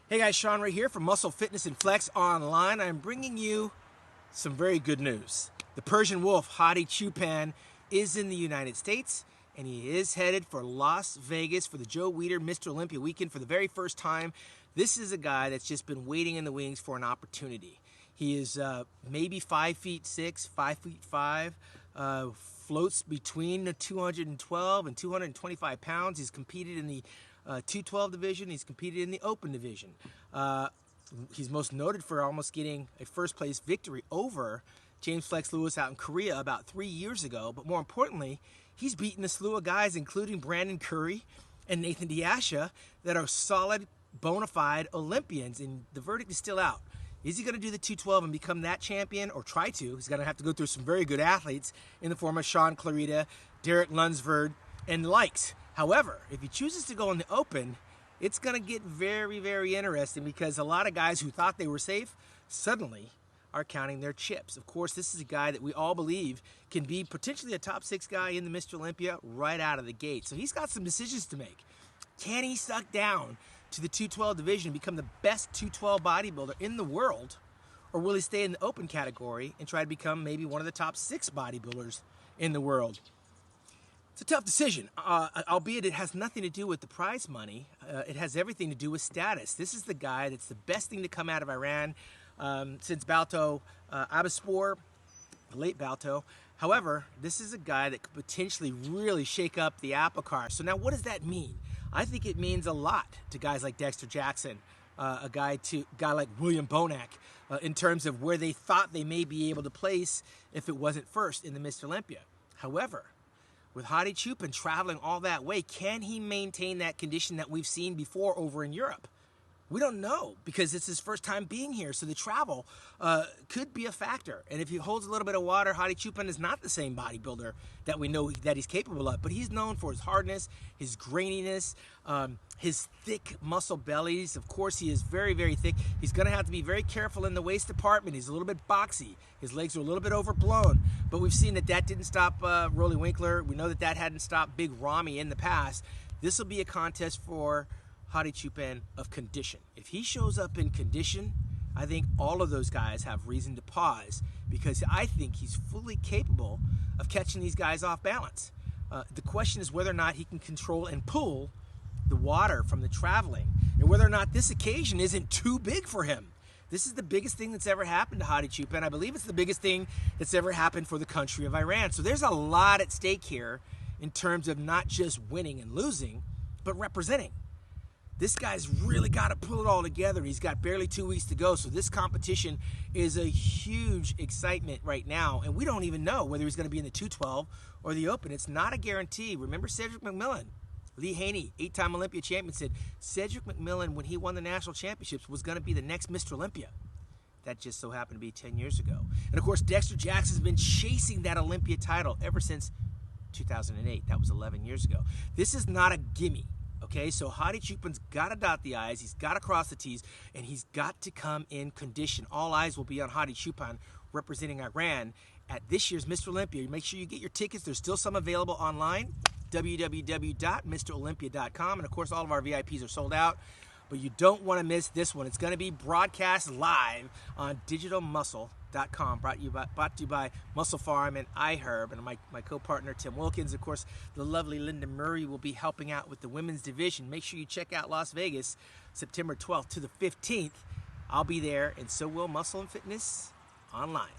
Hey guys, Sean right here from Muscle Fitness and Flex Online. I'm bringing you some very good news. The Persian Wolf, Hadi Choopan, is in the United States, and he is headed for Las Vegas for the Joe Weider Mr. Olympia weekend for the very first time. This is a guy that's just been waiting in the wings for an opportunity. He is maybe 5'6", 5'5", floats between the 212 and 225 pounds. He's competed in the 212 division. He's competed in the open division. He's most noted for almost getting a first place victory over James Flex Lewis out in Korea about 3 years ago. But more importantly, he's beaten a slew of guys, including Brandon Curry and Nathan Diasha, that are solid, bona fide Olympians. And the verdict is still out. Is he going to do the 212 and become that champion, or try to? He's going to have to go through some very good athletes in the form of Sean Clarita, Derek Lunsford, and the likes. However, if he chooses to go in the open, it's going to get very, very interesting, because a lot of guys who thought they were safe suddenly are counting their chips. Of course, this is a guy that we all believe can be potentially a top 6 guy in the Mr. Olympia right out of the gate. So he's got some decisions to make. Can he suck down to the 212 division and become the best 212 bodybuilder in the world, or will he stay in the open category and try to become maybe one of the top 6 bodybuilders in the world? It's a tough decision, albeit it has nothing to do with the prize money. It has everything to do with status. This is the guy that's the best thing to come out of Iran since Balto Abaspour, the late Balto. However, this is a guy that could potentially really shake up the apple cart. So now what does that mean? I think it means a lot to guys like Dexter Jackson, a guy like William Bonac, in terms of where they thought they may be able to place if it wasn't first in the Mr. Olympia. However, with Hadi Choopan traveling all that way, can he maintain that condition that we've seen before over in Europe? We don't know, because it's his first time being here, so the travel could be a factor. And if he holds a little bit of water, Hadi Choopan is not the same bodybuilder that we know that he's capable of, but he's known for his hardness, his graininess, his thick muscle bellies. Of course, he is very, very thick. He's going to have to be very careful in the waist department. He's a little bit boxy. His legs are a little bit overblown, but we've seen that didn't stop Rolly Winkler. We know that hadn't stopped Big Ramy in the past. This will be a contest for Hadi Choopan of condition. If he shows up in condition, I think all of those guys have reason to pause, because I think he's fully capable of catching these guys off balance. The question is whether or not he can control and pull the water from the traveling, and whether or not this occasion isn't too big for him. This is the biggest thing that's ever happened to Hadi Choopan. I believe it's the biggest thing that's ever happened for the country of Iran. So there's a lot at stake here in terms of not just winning and losing, but representing. This guy's really got to pull it all together. He's got barely 2 weeks to go, so this competition is a huge excitement right now, and we don't even know whether he's going to be in the 212 or the open. It's not a guarantee. Remember Cedric McMillan? Lee Haney, 8-time Olympia champion, said Cedric McMillan, when he won the national championships, was going to be the next Mr. Olympia. That just so happened to be 10 years ago. And of course, Dexter Jackson's been chasing that Olympia title ever since 2008. That was 11 years ago. This is not a gimme. Okay, so Hadi Choopan's got to dot the I's, he's got to cross the T's, and he's got to come in condition. All eyes will be on Hadi Choopan representing Iran at this year's Mr. Olympia. Make sure you get your tickets. There's still some available online, www.mrolympia.com. And of course, all of our VIPs are sold out. But you don't want to miss this one. It's going to be broadcast live on digitalmuscle.com, brought to you by Muscle Farm and iHerb, and my co-partner Tim Wilkins. Of course, the lovely Linda Murray will be helping out with the women's division. Make sure you check out Las Vegas, September 12th to the 15th. I'll be there, and so will Muscle and Fitness Online.